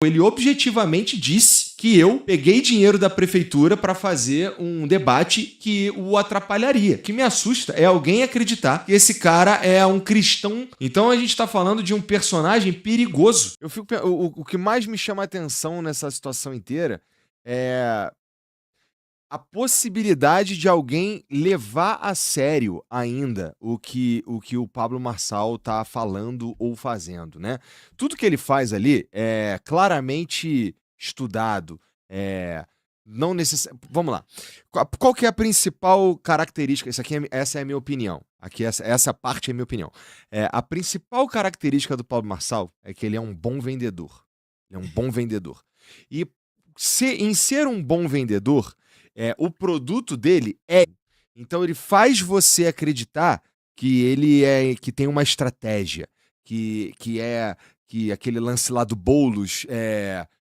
Ele objetivamente disse que eu peguei dinheiro da prefeitura para fazer um debate que o atrapalharia. O que me assusta é alguém acreditar que esse cara é um cristão. Então a gente tá falando de um personagem perigoso. O que mais me chama a atenção nessa situação inteira é a possibilidade de alguém levar a sério ainda o que o Pablo Marçal tá falando ou fazendo, né? Tudo que ele faz ali é claramente estudado, não vamos lá. Qual que é a principal característica? Essa é a minha opinião. Aqui, essa parte é a minha opinião. A principal característica do Pablo Marçal é que ele é um bom vendedor. Ele é um bom vendedor. E em ser um bom vendedor, o produto dele é. Então ele faz você acreditar que que tem uma estratégia, que aquele lance lá do Boulos,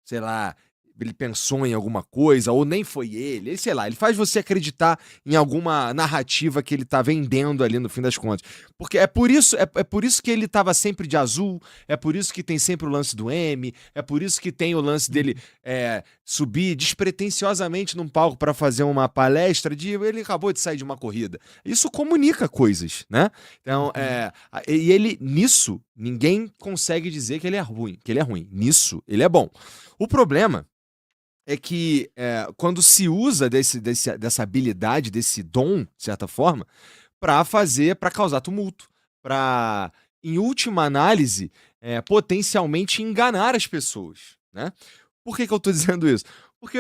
sei lá, ele pensou em alguma coisa, ou nem foi sei lá, ele faz você acreditar em alguma narrativa que ele tá vendendo ali no fim das contas. Porque é por isso que ele tava sempre de azul, é por isso que tem sempre o lance do M, é por isso que tem o lance dele subir despretensiosamente num palco para fazer uma palestra ele acabou de sair de uma corrida. Isso comunica coisas, né? Então, e ele, nisso, ninguém consegue dizer que ele é ruim. Nisso, ele é bom. O problema é que quando se usa dessa habilidade, desse dom, de certa forma, para causar tumulto, para, em última análise, potencialmente enganar as pessoas, né? Por que eu tô dizendo isso? Porque,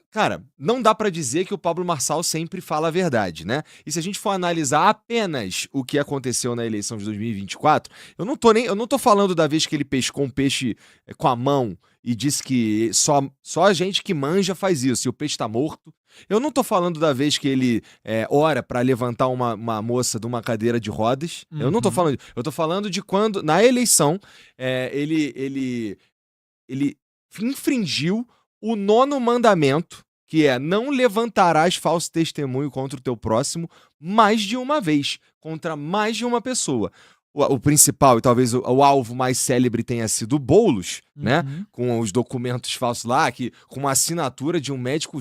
cara, não dá pra dizer que o Pablo Marçal sempre fala a verdade, né? E se a gente for analisar apenas o que aconteceu na eleição de 2024, eu não tô falando da vez que ele pescou um peixe com a mão e disse que só a gente que manja faz isso, e o peixe tá morto. Eu não tô falando da vez que ele ora pra levantar uma moça de uma cadeira de rodas. Eu não tô falando disso. Eu tô falando de quando, na eleição, ele infringiu o 9º mandamento, que é: não levantarás falso testemunho contra o teu próximo mais de uma vez, contra mais de uma pessoa. O principal e talvez o alvo mais célebre tenha sido o Boulos, né? Com os documentos falsos lá, com uma assinatura de um médico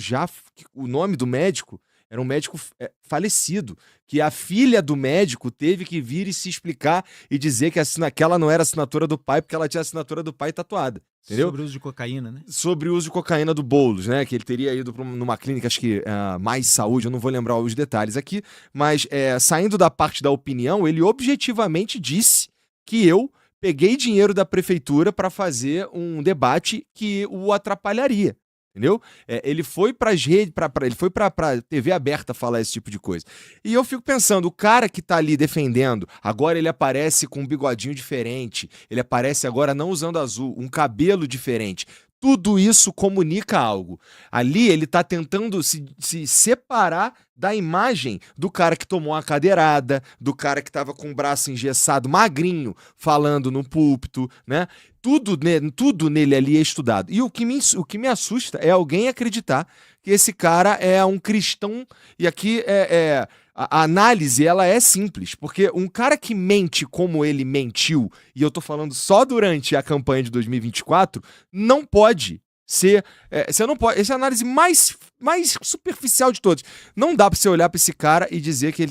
o nome do médico era um médico falecido, que a filha do médico teve que vir e se explicar e dizer que aquela não era a assinatura do pai, porque ela tinha a assinatura do pai tatuada. Entendeu? Sobre o uso de cocaína, né? Sobre o uso de cocaína do Boulos, né? Que ele teria ido numa clínica, acho que Mais Saúde, eu não vou lembrar os detalhes aqui, mas saindo da parte da opinião, ele objetivamente disse que eu peguei dinheiro da prefeitura para fazer um debate que o atrapalharia. Entendeu? Ele foi pras redes, ele foi pra TV aberta falar esse tipo de coisa. E eu fico pensando, o cara que tá ali defendendo, agora ele aparece com um bigodinho diferente, ele aparece agora não usando azul, um cabelo diferente. Tudo isso comunica algo. Ali ele tá tentando se separar da imagem do cara que tomou uma cadeirada, do cara que tava com o braço engessado, magrinho, falando no púlpito, né? Tudo nele ali é estudado. E o que me assusta é alguém acreditar que esse cara é um cristão. E aqui a análise ela é simples, porque um cara que mente como ele mentiu, e eu tô falando só durante a campanha de 2024, não pode ser. Você não pode. Essa é a análise mais superficial de todos. Não dá pra você olhar pra esse cara e dizer que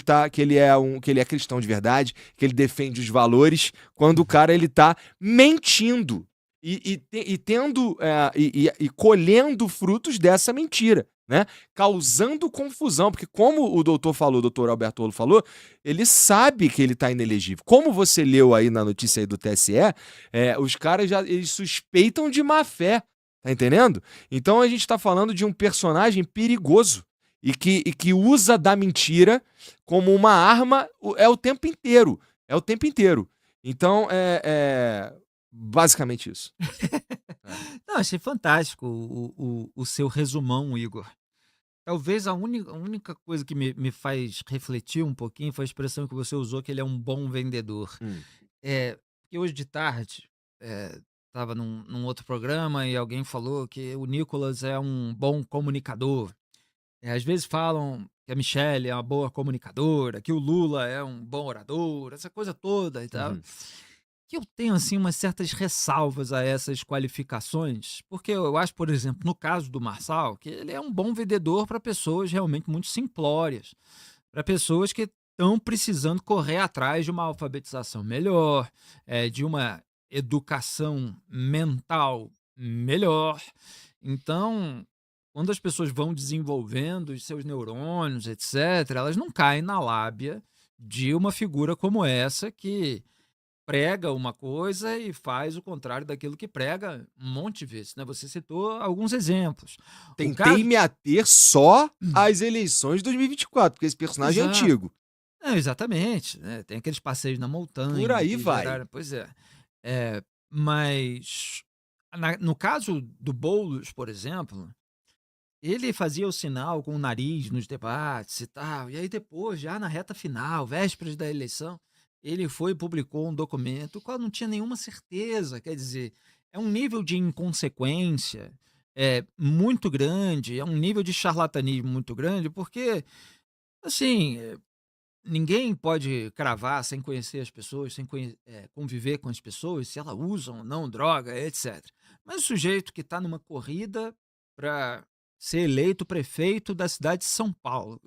ele é cristão de verdade, que ele defende os valores, quando o cara ele tá mentindo e colhendo frutos dessa mentira, né? Causando confusão, porque como o doutor Albertolo falou, ele sabe que ele tá inelegível. Como você leu aí na notícia aí do TSE, os caras eles suspeitam de má fé. Tá entendendo? Então a gente tá falando de um personagem perigoso e que usa da mentira como uma arma o tempo inteiro. É o tempo inteiro. Então basicamente isso. Não, achei fantástico o seu resumão, Igor. Talvez a única coisa que me faz refletir um pouquinho foi a expressão que você usou, que ele é um bom vendedor. Porque hoje de tarde, estava num outro programa e alguém falou que o Nicolas é um bom comunicador. Às vezes falam que a Michelle é uma boa comunicadora, que o Lula é um bom orador, essa coisa toda e tal. que eu tenho, assim, umas certas ressalvas a essas qualificações, porque eu acho, por exemplo, no caso do Marçal, que ele é um bom vendedor para pessoas realmente muito simplórias, para pessoas que estão precisando correr atrás de uma alfabetização melhor, de uma educação mental melhor. Então, quando as pessoas vão desenvolvendo os seus neurônios, etc., elas não caem na lábia de uma figura como essa que prega uma coisa e faz o contrário daquilo que prega um monte de vezes, né? Você citou alguns exemplos. O Tentei caso. me ater só às eleições de 2024, porque esse personagem é Exato. antigo. É, exatamente, né, tem aqueles passeios na Por montanha aí que vai. geraram, pois é. Mas no caso do Boulos, por exemplo, ele fazia o sinal com o nariz nos debates e tal, e aí depois, já na reta final, vésperas da eleição, ele foi e publicou um documento, o qual não tinha nenhuma certeza, quer dizer, é um nível de inconsequência, muito grande, é um nível de charlatanismo muito grande, porque, assim, ninguém pode cravar sem conhecer as pessoas, sem conviver com as pessoas, se elas usam ou não droga, etc. Mas o sujeito que está numa corrida para ser eleito prefeito da cidade de São Paulo,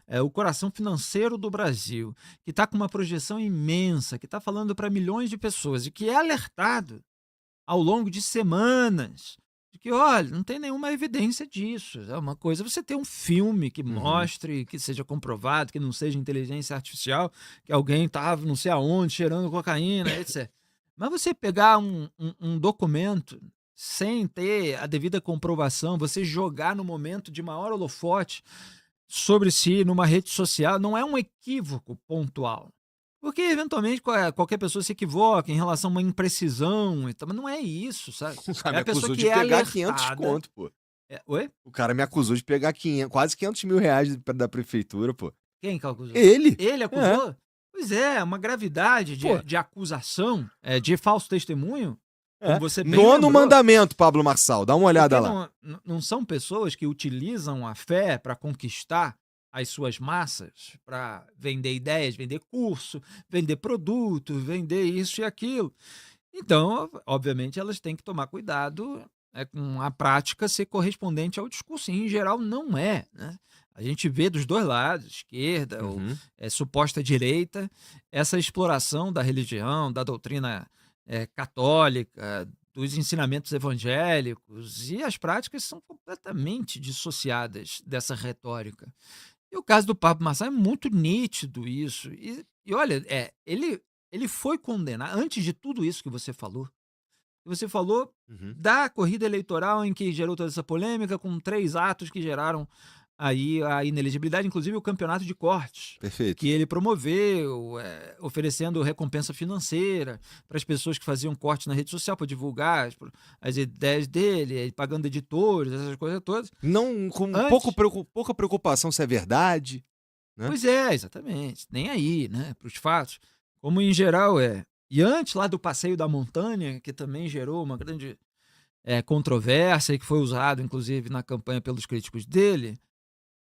é o coração financeiro do Brasil, que está com uma projeção imensa, que está falando para milhões de pessoas e que é alertado ao longo de semanas, de que, olha, não tem nenhuma evidência disso. É uma coisa você ter um filme que Uhum. mostre, que seja comprovado, que não seja inteligência artificial, que alguém estava não sei aonde cheirando cocaína, etc. Mas você pegar um documento sem ter a devida comprovação, você jogar no momento de maior holofote sobre si numa rede social, não é um equívoco pontual. Porque eventualmente qualquer pessoa se equivoca em relação a uma imprecisão e tal, mas não é isso, sabe. O cara É me a pessoa acusou de que é pegar 500 alertada. conto, pô. Oi? O cara me acusou de pegar 500, quase 500 mil reais da prefeitura, pô. Quem que acusou? Ele? Ele É, acusou? Pois é, uma gravidade pô. de acusação, de falso testemunho, como É. você bem Nono lembrou, mandamento, Pablo Marçal. Dá uma olhada porque lá. não são pessoas que utilizam a fé para conquistar as suas massas, para vender ideias, vender curso, vender produto, vender isso e aquilo. Então, obviamente, elas têm que tomar cuidado, com a prática ser correspondente ao discurso, e em geral não é, né. A gente vê dos 2 lados, esquerda ou, Uhum. suposta direita, essa exploração da religião, da doutrina, católica, dos ensinamentos evangélicos, e as práticas são completamente dissociadas dessa retórica. E o caso do Pablo Marçal é muito nítido isso. E olha, ele foi condenado antes de tudo isso que você falou Uhum. da corrida eleitoral em que gerou toda essa polêmica, com 3 atos que geraram aí a inelegibilidade, inclusive o campeonato de cortes, Perfeito. que ele promoveu, oferecendo recompensa financeira para as pessoas que faziam corte na rede social para divulgar as ideias dele, pagando editores, essas coisas todas. Não, com Antes. pouca preocupação se é verdade, né. Pois é, exatamente. Nem aí, né, para os fatos, como em geral é. E antes lá do passeio da montanha, que também gerou uma grande, controvérsia e que foi usado inclusive na campanha pelos críticos dele,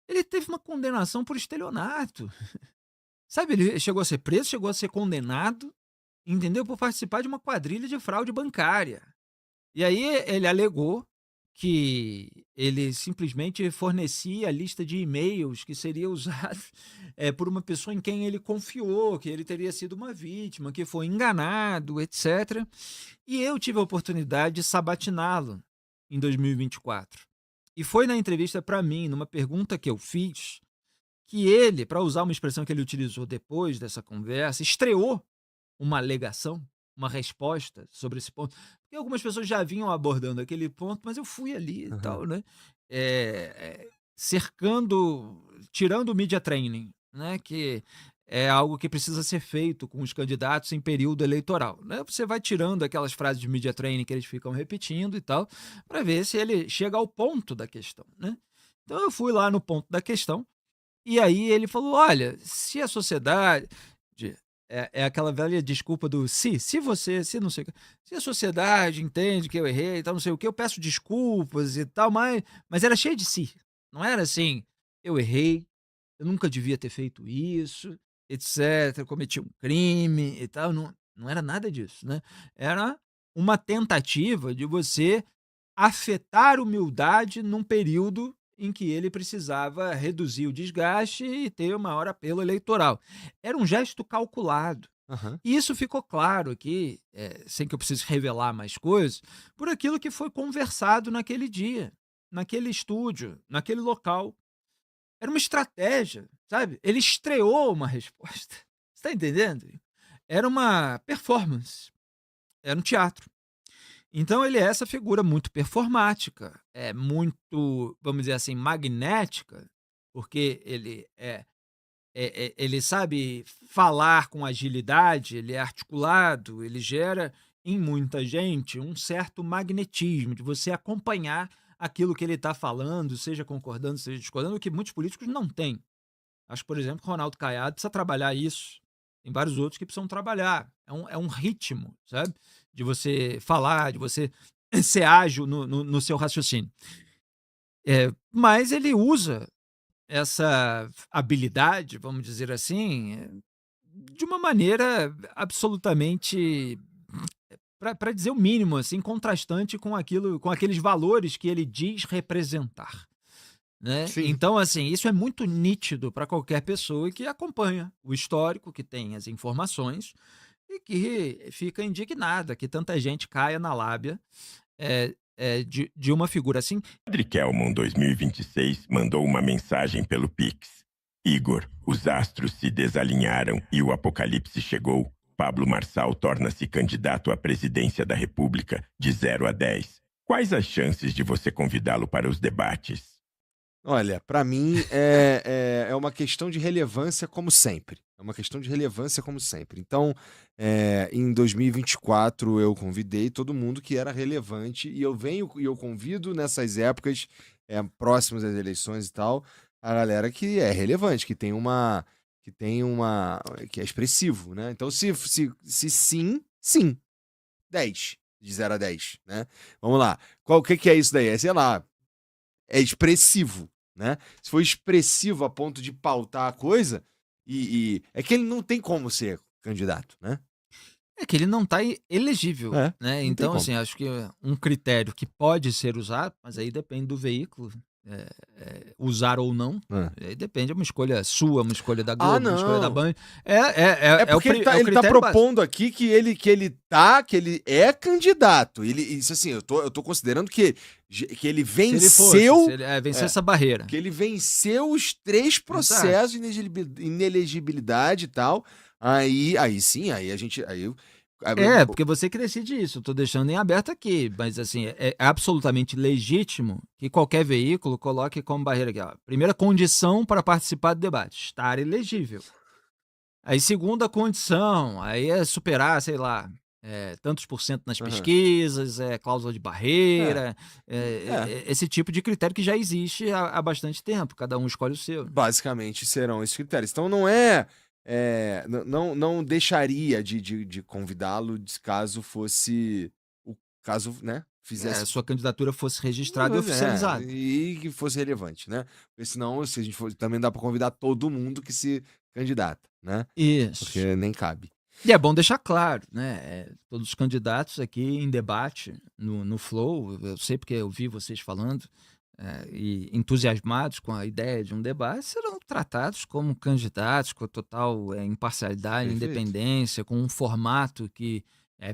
ele teve uma condenação por estelionato. Sabe, ele chegou a ser preso, chegou a ser condenado, entendeu, por participar de uma quadrilha de fraude bancária. E aí ele alegou que ele simplesmente fornecia a lista de e-mails que seria usado, por uma pessoa em quem ele confiou, que ele teria sido uma vítima, que foi enganado, etc. E eu tive a oportunidade de sabatiná-lo em 2024. E foi na entrevista para mim, numa pergunta que eu fiz, que ele, para usar uma expressão que ele utilizou depois dessa conversa, estreou uma alegação, uma resposta sobre esse ponto, porque algumas pessoas já vinham abordando aquele ponto, mas eu fui ali e Aham. tal, né, cercando, tirando o media training, né, que é algo que precisa ser feito com os candidatos em período eleitoral, né. Você vai tirando aquelas frases de media training que eles ficam repetindo e tal, para ver se ele chega ao ponto da questão, né. Então eu fui lá no ponto da questão, e aí ele falou: "Olha, se a sociedade", é aquela velha desculpa do se você, se não sei o quê, "se a sociedade entende que eu errei e tal, não sei o quê, eu peço desculpas e tal", mas era cheio de "se". Não era assim: "Eu errei, eu nunca devia ter feito isso, etc, eu cometi um crime e tal", não não era nada disso, né? Era uma tentativa de você afetar a humildade num período em que ele precisava reduzir o desgaste e ter o maior apelo eleitoral. Era um gesto calculado. Aham. E isso ficou claro aqui, sem que eu precise revelar mais coisas, por aquilo que foi conversado naquele dia, naquele estúdio, naquele local. Era uma estratégia, sabe? Ele estreou uma resposta. Você está entendendo? Era uma performance, era um teatro. Então ele é essa figura muito performática, é muito, vamos dizer assim, magnética, porque ele sabe falar com agilidade, ele é articulado, ele gera em muita gente um certo magnetismo de você acompanhar aquilo que ele está falando, seja concordando, seja discordando, o que muitos políticos não têm. Acho que, por exemplo, que o Ronaldo Caiado precisa trabalhar isso. Tem vários outros que precisam trabalhar. É um ritmo, sabe? De você falar, de você ser ágil no seu raciocínio. Mas ele usa essa habilidade, vamos dizer assim, de uma maneira absolutamente, para dizer o mínimo, assim, contrastante com aqueles valores que ele diz representar, né? Sim. Então, assim, isso é muito nítido para qualquer pessoa que acompanha o histórico, que tem as informações e que fica indignada que tanta gente caia na lábia de uma figura assim. Padre Kelmon 2026 mandou uma mensagem pelo Pix. Igor, os astros se desalinharam e o apocalipse chegou. Pablo Marçal torna-se candidato à presidência da República de 0 a 10. Quais as chances de você convidá-lo para os debates? Olha, para mim é uma questão de relevância como sempre. É uma questão de relevância como sempre. Então, em 2024 eu convidei todo mundo que era relevante e eu convido nessas épocas próximas às eleições e tal, a galera que é relevante, que é expressivo, né? Então, se sim, 10, de 0 a 10, né? Vamos lá. O que é isso daí? Sei lá, é expressivo, né? Se for expressivo a ponto de pautar a coisa, é que ele não tem como ser candidato, né? É que ele não está elegível, né? Não tem Então, como. assim, acho que um critério que pode ser usado, mas aí depende do veículo, usar ou não, aí depende, é uma escolha sua, uma escolha da Globo, uma escolha da não. Band. Porque ele tá critério propondo aqui que ele é candidato. Isso assim, eu tô considerando que ele venceu. Vencer essa barreira. Que ele venceu os 3 processos de inelegibilidade e tal. Aí sim, aí a gente. Porque você que decide isso, eu tô deixando em aberto aqui, mas assim, é absolutamente legítimo que qualquer veículo coloque como barreira aqui, ó, primeira condição para participar do debate, estar elegível. Aí segunda condição, aí é superar, sei lá, tantos por cento nas pesquisas, cláusula de barreira, esse tipo de critério que já existe há bastante tempo, cada um escolhe o seu. Basicamente serão esses critérios. Então não deixaria de convidá-lo caso fosse o caso, né? Fizesse. Sua candidatura fosse registrada e oficializada. E que fosse relevante, né? Porque senão, se a gente for, também dá para convidar todo mundo que se candidata, né? Isso. Porque nem cabe. E é bom deixar claro, né? Todos os candidatos aqui em debate no Flow, eu sei porque eu vi vocês falando, e entusiasmados com a ideia de um debate, serão tratados como candidatos com total imparcialidade, Perfeito. independência, com um formato que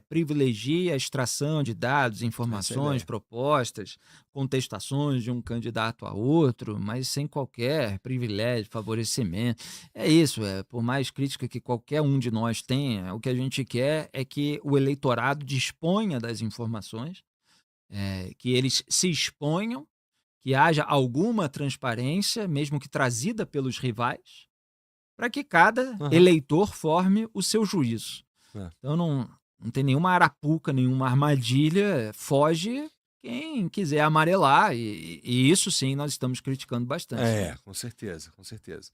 privilegia a extração de dados, informações, propostas, contestações de um candidato a outro, mas sem qualquer privilégio, favorecimento. É isso, por mais crítica que qualquer um de nós tenha, o que a gente quer é que o eleitorado disponha das informações, que eles se exponham, que haja alguma transparência, mesmo que trazida pelos rivais, para que cada eleitor forme o seu juízo. Então não tem nenhuma arapuca, nenhuma armadilha, foge quem quiser amarelar, e isso sim nós estamos criticando bastante. Com certeza, com certeza.